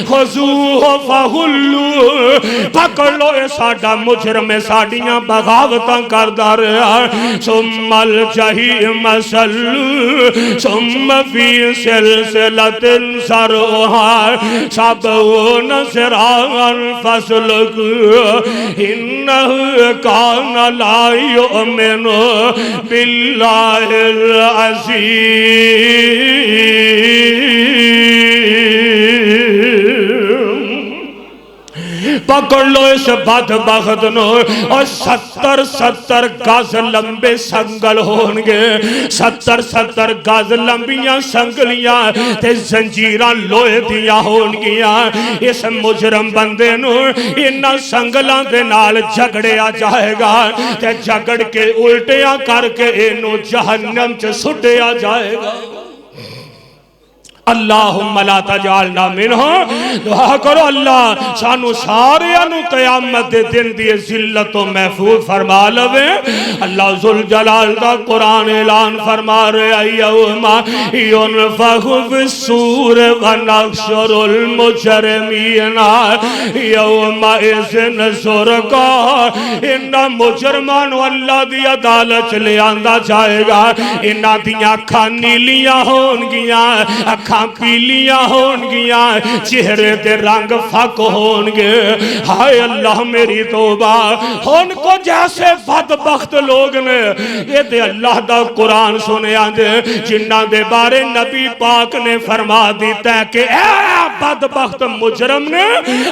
خضوہ فغلو پکڑ لو اے ساڑا مجرم ساڑیاں بغاوتاں کردہ رہا ثم الجحیم صلو ثم فی سلسلت سروہا سبعون ذراعا فاسلکوہ انہو کان لا یؤمن باللہ العزیز پکڑ لو اس بدبخت نو اور 70 گز لمبے سنگل ہونگے 70 گز لمبیاں سنگلیاں تے زنجیران لوہے دیاں ہونگیاں اس مجرم بندے نو انہاں سنگلاں دے نال جھگڑے آ جائے گا تے جھگڑ کے الٹیاں کر کے انہوں جہنم چ سٹے آ جائے گا اللہم لا تجعلنا منہم دعا کرو اللہ سانو سارے انو قیامت دے دن دیئے ذلت و محفوظ فرما لوے اللہ ذوالجلال دا قرآن اعلان فرما رہے یوم ينفخ فی الصور ونحشر المجرمین یوم اذن زرقا ان مجرمان اللہ دی عدالت لے آندہ جائے گا انہ دیاں اکھاں نیلیاں ہونگیاں اکھاں پیلیاں ہونگیاں چہرے دے رنگ فک ہونگے ہائے اللہ میری توبہ ان کو جیسے بدبخت لوگ نے یہ دے اللہ دا قرآن سنے آندے جنہ دے بارے نبی پاک نے فرما دیتا ہے کہ اے بدبخت مجرم نے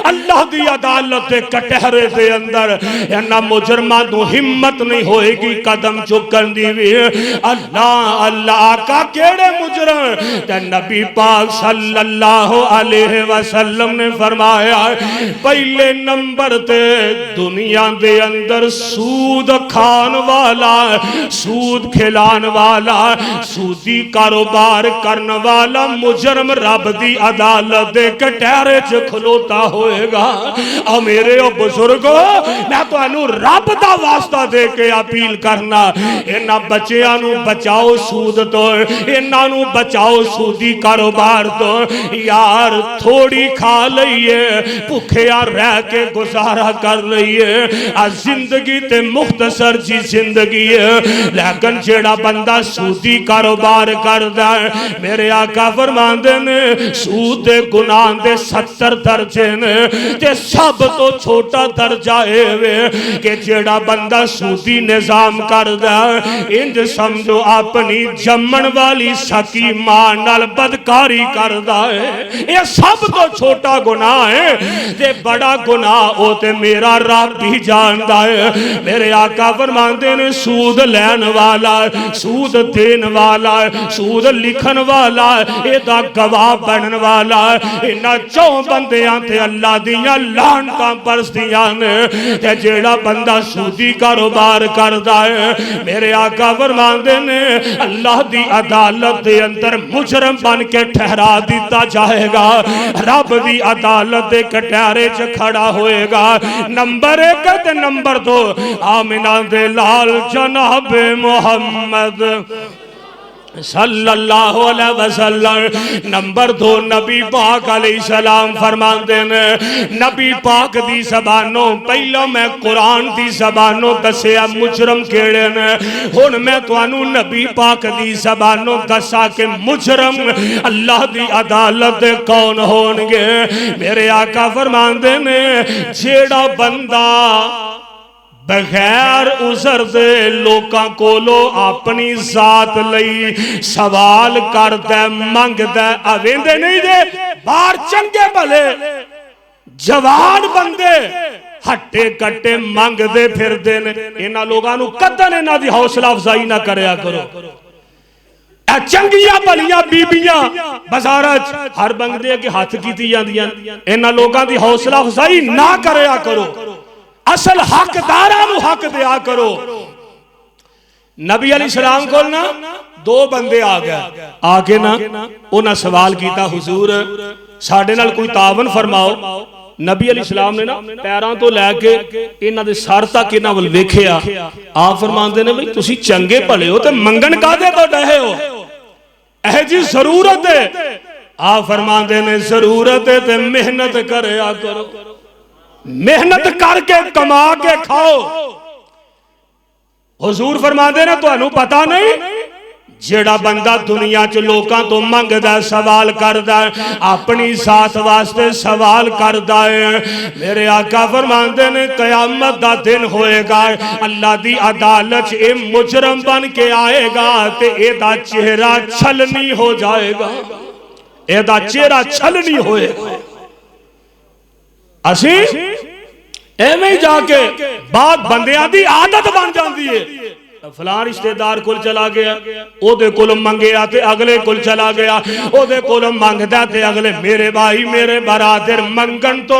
اللہ دی عدالت دے کٹہرے دے اندر انہ مجرمہ دو ہمت نہیں ہوئے گی قدم چکن دیوی اللہ اللہ آقا کیڑے مجرم تے نبی پاک صلی اللہ علیہ وسلم نے فرمایا پہلے نمبر تے دنیا دے اندر سود کھان والا سود کھلان والا سودی کاروبار کرن والا مجرم رب دی عدالت دے کٹہرے چ کھلوتا ہوئے گا اور میرے او بزرگو میں تو انو رب دا واسطہ دے کے اپیل کرنا انہ بچیاں نو بچاؤ سود تو انہ نو بچاؤ سودی کاروبار کاروبار تو یار تھوڑی کھا لئیے بھکھیا رہ کے گزارا کر لئیے زندگی تے مختصر جی زندگی ہے لیکن جیڑا بندہ سودی کاروبار کردہ ہے میرے آقا فرماندے نے سود دے گناہ دے 70 درجے نے تے سب تو چھوٹا درجہ ہے کہ جیڑا بندہ سودی نظام کردہ ہے انج سمجھو اپنی جمن والی سکی ماں نال بدکاری کردہ ہے یہ سب تو چھوٹا گناہ ہے تے بڑا گناہ ہوتے میرا رب بھی جاندہ ہے میرے آقا فرماندے نے سود لین والا سود دین والا سود لکھن والا ایدہ گواہ بنن والا انہا چون بندیاں تے اللہ دیاں لانتاں پرستیاں نے تے جیڑا بندہ سودی کاروبار کردہ ہے میرے آقا فرماندے نے اللہ دی عدالت دے اندر مجرم بن کے ٹھہرا دیتا جائے گا رب دی عدالت دے کٹیرے چ کھڑا ہوئے گا نمبر 1 تے نمبر 2 آمنہ دے لال جناب محمد صلی اللہ علیہ وسلم نمبر 2 نبی پاک علیہ السلام فرمان دینے نبی پاک دی زبانوں پہلا میں قرآن دی زبانوں دسیا مجرم کیڑے نے ہن میں توانو نبی پاک دی زبانوں دسا کہ مجرم اللہ دی عدالت کون ہونگے میرے آقا فرمان دینے جیڑا بندہ بغیر عذر دے لوکاں کولو اپنی ذات لئی سوال کر دے منگ دے اویندے نہیں دے بار چنگے بھلے جوان بندے ہٹے کٹے منگ دے پھر دینے انہا لوگانو قدن انہا دی حوصلہ افزائی نہ کریا کرو اے چنگیاں بھلیاں بیبیاں بزارج ہر بنگ دے کے ہاتھ کی تیاں دیاں انہا لوگاں دی حوصلہ افزائی نہ کریا کرو اصل حق دارانو حق دیا کرو نبی علیہ السلام کو نا 2 بندے آگے نا انہا سوال کیتا حضور ساڑھے نال کوئی تعاون فرماؤ نبی علیہ السلام نے نا پیران تو لے کے انہا دے سار تک انہا ول ویکھیا آپ فرمان دے نے بھئی تسی چنگے پلے ہو تے منگن کا دے تو ڈہے ہو اے جی ضرورت ہے آپ فرمان دے نے ضرورت ہے تے محنت کرے آ کرو محنت کر کے کما کے کھاؤ حضور فرما دے نا تو انہوں پتا نہیں جیڑا بندہ دنیا چ لوکاں تو منگ دا سوال کر دا اپنی ذات واسطے سوال کر دا میرے آقا فرماندے نے قیامت دا دن ہوئے گا اللہ دی عدالت اے مجرم بن کے آئے گا تے اے دا چہرہ چھلنی ہو جائے گا اے دا چہرہ چھلنی ہوئے گا اسی ایویں جا کے بات بندیاں دی عادت بن جاندی ہے فلان رشتہ دار کل چلا گیا او دے کولم منگے آتے اگلے کل چلا گیا او دے کولم منگ داتے اگلے میرے بھائی میرے برادر منگن تو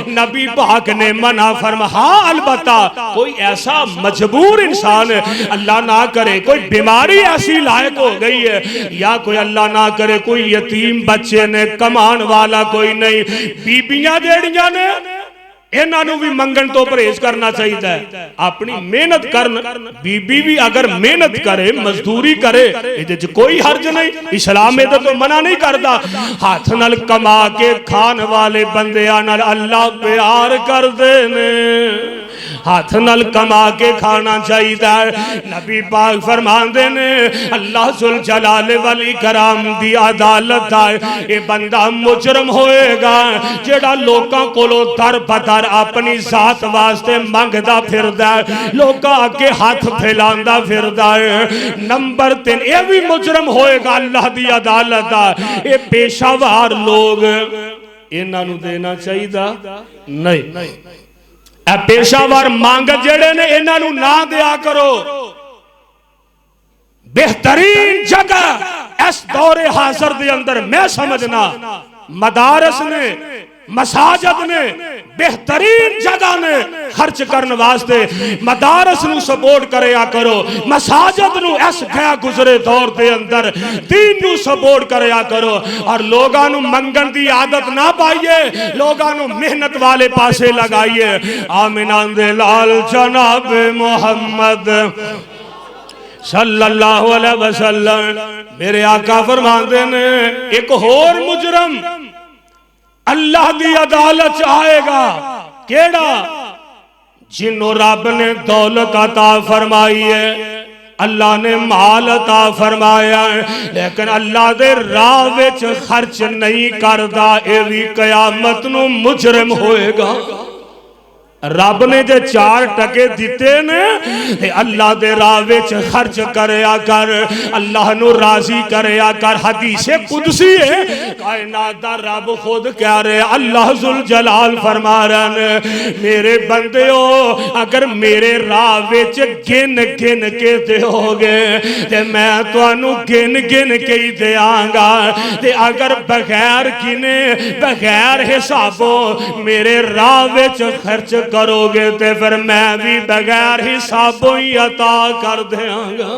نبی پاک نے منع فرما ہاں البتہ کوئی ایسا مجبور انسان ہے اللہ نہ کرے کوئی بیماری ایسی لائق ہو گئی ہے یا کوئی اللہ نہ کرے کوئی یتیم بچے نے کمان والا کوئی نہیں بیبیاں جیڑیاں نے انہوں بھی منگن تو پرہیز کرنا چاہیے ہے اپنی محنت کرنا بی بی بھی اگر محنت کرے مزدوری کرے یہ کوئی حرج نہیں اسلام میں تو منع نہیں کرتا ہاتھ نال کما کے کھان والے بندیاں نال اللہ پیار کر دینے ہاتھ نال کما کے کھانا چاہیے نبی پاک فرمان دینے اللہ ذوالجلال والاکرام دی عدالت اے بندہ مجرم ہوئے گا جیڑا لوکاں کولو در بدر اپنی ذات واسطے منگدا پھردا لوکاں اگے ہاتھ پھیلاندا پھردا نمبر 3 اے بھی مجرم ہوئے گا اللہ دی عدالت اے پیشہ وار لوگ انہاں نوں دینا چاہیے نہیں اے پیشہ وار مانگ جڑے نے انہاں نوں نہ دیا کرو بہترین جگہ اس دور حاضر دے اندر میں سمجھنا مدارس نے مساجد نے بہترین جگہ نے خرچ کرنے واسطے مدارس نو سپورٹ کریا کرو مساجد نو اس گیا گزرے دور دے اندر دین نو سپورٹ کریا کرو اور لوگاں نو منگن دی عادت نہ پائیے لوگاں نو محنت والے پاسے لگائیے آمین دے لال جناب محمد صلی اللہ علیہ وسلم میرے آقا فرماندے نے ایک اور مجرم اللہ دی عدالت آئے گا، کیڑا؟ جنہوں رب نے دولت عطا فرمائی ہے، اللہ نے مال عطا فرمایا ہے، لیکن اللہ دے راہ وچ خرچ نہیں کردا، اے وی قیامت نو مجرم ہوئے گا۔ رب نے جے 4 ٹکے دیتے نے تے اللہ دے راہ وچ خرچ کریا کر، اللہ نو راضی کریا کر۔ حدیث قدسی ہے، کائنات دا رب خود کہہ رہے اللہ ذوالجلال فرما رہے ہیں میرے بندیو اگر میرے راہ وچ گن گن کے دیو گے تے میں تانوں گن گن کے ہی دیاں گا، تے اگر بغیر گنے بغیر حسابوں میرے راہ وچ خرچ کرو گے تے پھر میں بھی بغیر حسابوں ہی عطا کر دیاں گا۔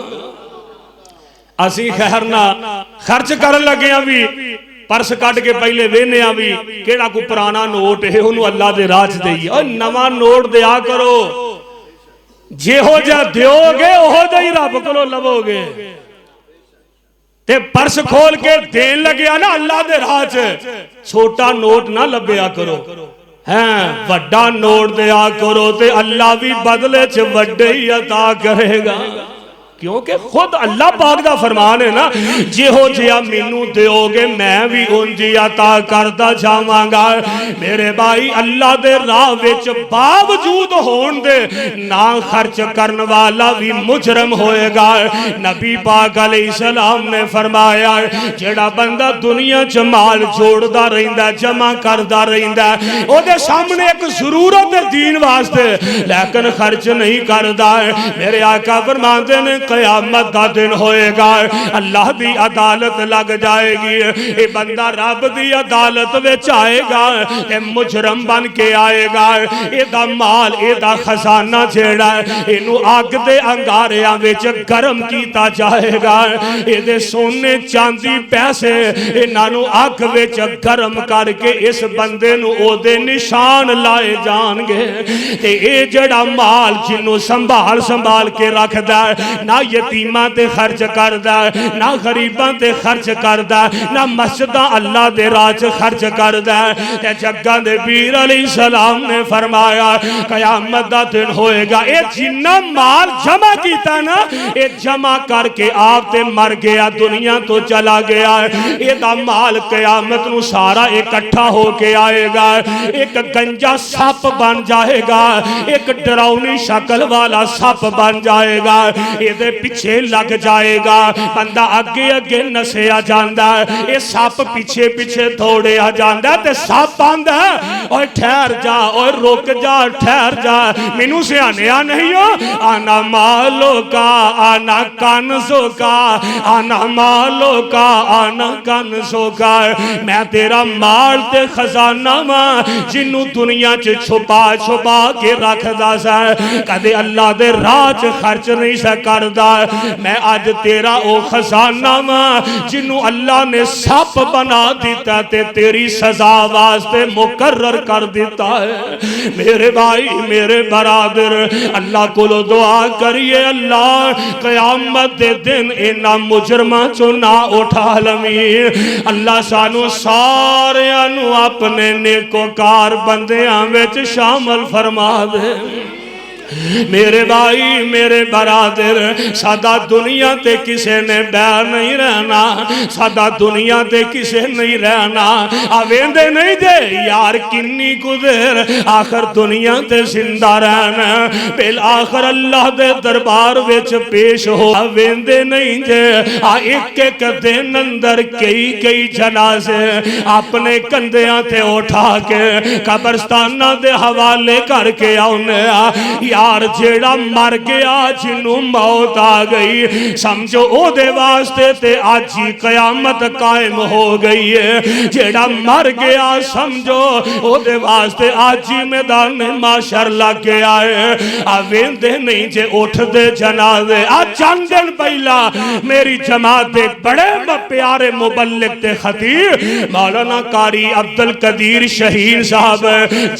اسی خیر نہ خرچ کر لگے ہیں بھی پرس کٹ کے پہلے وینے ہیں بھی کیڑا کو پرانا نوٹ ہے انہوں اللہ دے راج دئی اور نواں نوٹ دیا کرو، جے ہو جا دیو گے وہ جا ہی رب کو لبو گے۔ تے پرس کھول کے دین لگیا نا اللہ دے راج، چھوٹا نوٹ نہ لبیا کرو، وڈا نوٹ دیا کرو تے اللہ بھی بدلے چھ وڈے ہی عطا کرے گا، کیونکہ خود اللہ پاک دا فرمان ہے نا جے ہو جیا مینوں دیو گے میں بھی انجی عطا کردا جاواں گا۔ میرے بھائی اللہ دے راہ وچ باوجود ہون دے نہ خرچ کرن والا بھی مجرم ہوئے گا۔ نبی پاک علیہ السلام نے فرمایا جڑا بندہ دنیا چ مال جوڑدا رہندا جمع کردا رہندا او دے سامنے ایک ضرورت دین واسطے لیکن خرچ نہیں کردا، میرے آقا فرماندے نے قیامت دا دن ہوئے گا اللہ دی عدالت لگ جائے گی، اے بندہ رب دی عدالت وچ آئے گا، اے مجرم بن کے آئے گا، اے دا مال اے دا خزانہ جیڑا ہے انہوں آگ دے انگاریاں وچ گرم کیتا جائے گا، اے دے سونے چاندی پیسے انہوں آگ وچ گرم کر کے اس بندے نو او دے نشان لائے جان گے، تے اے جڑا مال جنہوں سنبھال کے رکھ دا نہ یتیماں تے خرچ کردہ نہ غریباں تے خرچ کردہ نہ مسجدہ اللہ دے راج خرچ کردہ، تے جگہ دے پیر علیہ السلام نے فرمایا قیامت دا دن ہوئے گا اے جنہ مال جمع کیتا نا اے جمع کر کے آپ تے مر گیا دنیا تو چلا گیا، اے دا مال قیامت نو سارا اکٹھا ہو کے آئے گا، ایک گنجا سپ بن جائے گا، ایک ڈراؤنی شکل والا سپ بن جائے گا، اے دے پیچھے لگ جائے گا، بندہ اگے نسے آ جاندہ اے سپ پیچھے تھوڑے آ جاندہ تے سپ آندہ اور ٹھہر جا اور رک جا ٹھہر جا مینوں سے آنیا نہیں ہو، آنا مالو کا آنا کنزو کا آنا مالو کا آنا کنزو کا، میں تیرا مال تے خزانہ ماں جنہوں دنیا چ چھپا کے رکھ دا سا کدے اللہ دے راج خرچ نہیں سا کردہ، میں آج تیرا او خزانہ ماں جنہوں اللہ نے سپ بنا دیتا تے تیری سزا واسطے مقرر کر دیتا ہے۔ میرے بھائی میرے برادر اللہ کو لو دعا کریے اللہ قیامت دے دن اینا مجرمہ چنا اٹھا لمی، اللہ سانو سارے انو اپنے نیکوکار بندیاں وچ شامل فرما دے۔ میرے بھائی میرے برادر سادہ دنیا تے کسے نے بیر نہیں رہنا، سادہ دنیا تے کسے نہیں رہنا، آویندے نہیں دے یار کنی قدر آخر دنیا تے زندہ رہنا، بالآخر اللہ دے دربار وچ پیش ہو، آویندے نہیں دے ایک دن اندر کئی جنازے اپنے کندیاں تے اٹھا کے قبرستانہ دے حوالے کر کے آنے یار جیڑا مر گیا جنہوں موت آ گئی سمجھو او دے واسطے تے آج ہی قیامت قائم ہو گئی ہے، جیڑا مر گیا سمجھو او دے واسطے آج ہی میدان معاشر لگ گیا ہے، آویندے نہیں جے اٹھ دے جنازے آج چند دن پہلا میری جماعت بڑے پیارے مبلغ تے خطیب مولانا قاری عبدالقدیر شہین صاحب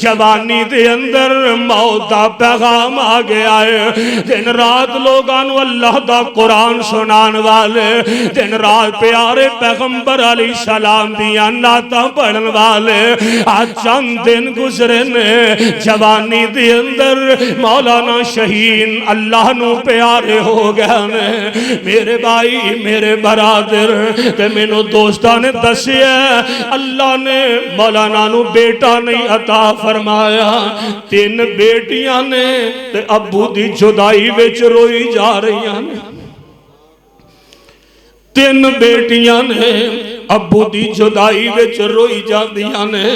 جوانی دے اندر موت دا پیغام پیغام آ گیا ہے دن رات لوگاں نو اللہ دا قرآن سنان والے دن رات پیارے پیغمبر علیہ السلام دیاں نعتاں پڑھن والے آج چند دن گزرے نے جوانی دی اندر مولانا شہین اللہ نو پیارے ہو گئے نے میرے بھائی میرے برادر تے مینوں دوستاں نے دسیا اللہ نے مولانا نو بیٹا نہیں عطا فرمایا 3 بیٹیاں نے تے ابو دی جدائی وچ روئی جا رہی ہیں 3 بیٹیاں نے ابو دی جدائی وچ روئی جاندیاں نے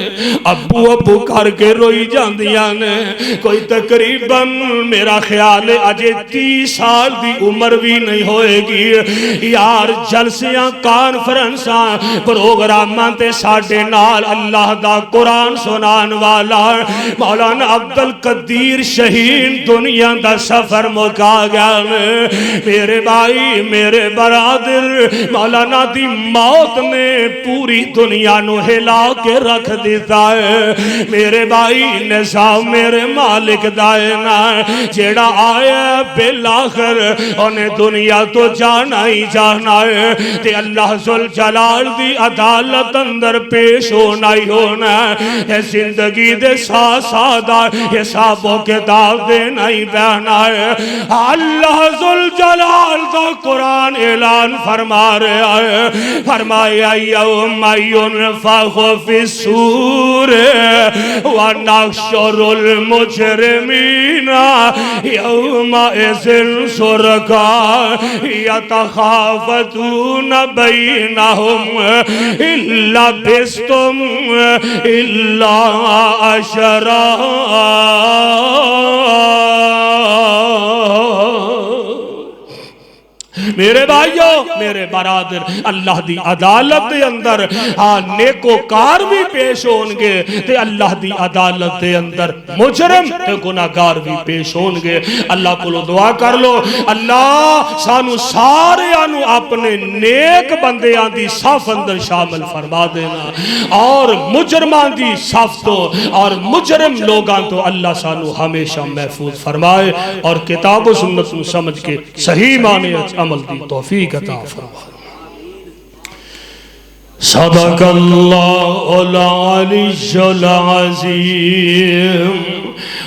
ابو ابو کر کے روئی جاندیاں نے کوئی تقریباً میرا خیال ہے اجے 30 سال دی عمر بھی نہیں ہوئے گی یار جلسیاں کانفرنساں پروگراماں تے ساڈے نال اللہ دا قرآن سنان والا مولانا عبدالقدیر شہین دنیا دا سفر مکا گیا میرے بھائی میرے برادر مولانا دی موت نے پوری دنیا نو ہلا کے رکھ دیتا ہے میرے بھائی نظام میرے مالک دائنا جیڑا آیا بالآخر انہیں دنیا تو جانا ہی جانا ہے تے اللہ ذوالجلال دی عدالت اندر پیش ہونا ہی ہونا ہے زندگی دے ساتھ سادہ حساب و کتاب دینا ہی بہنا ہے اللہ ذوالجلال دا قرآن اعلان فرما رہا ہے فرمایا یوم ينفخ في الصور ونحشر المجرمين يومئذ زرقا يتخافتون بينهم إن لبثتم إلا عشرا میرے بھائیو میرے برادر اللہ دی عدالت دے اندر نیکوکار بھی پیش ہونگے تے اللہ دی عدالت دے اندر مجرم تے گناہگار بھی پیش ہونگے اللہ کو دعا کر لو اللہ سانو سارے آنو اپنے نیک بندیاں دی صف اندر شامل فرما دینا اور مجرمان دی صف تو اور مجرم لوگاں تو اللہ سانو ہمیشہ محفوظ فرمائے اور کتاب و سنت کو سمجھ کے صحیح معنی عمل دی توفیق عطا فرمائے صدق اللہ العلی العظیم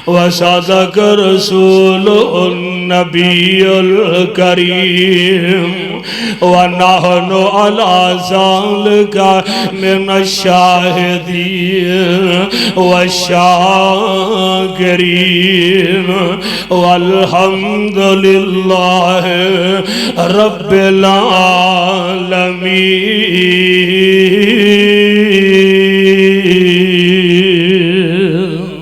وصدق رسول النبی الکریم ونحن على ذلك من الشاهدين والشاكرين والحمد لله رب العالمين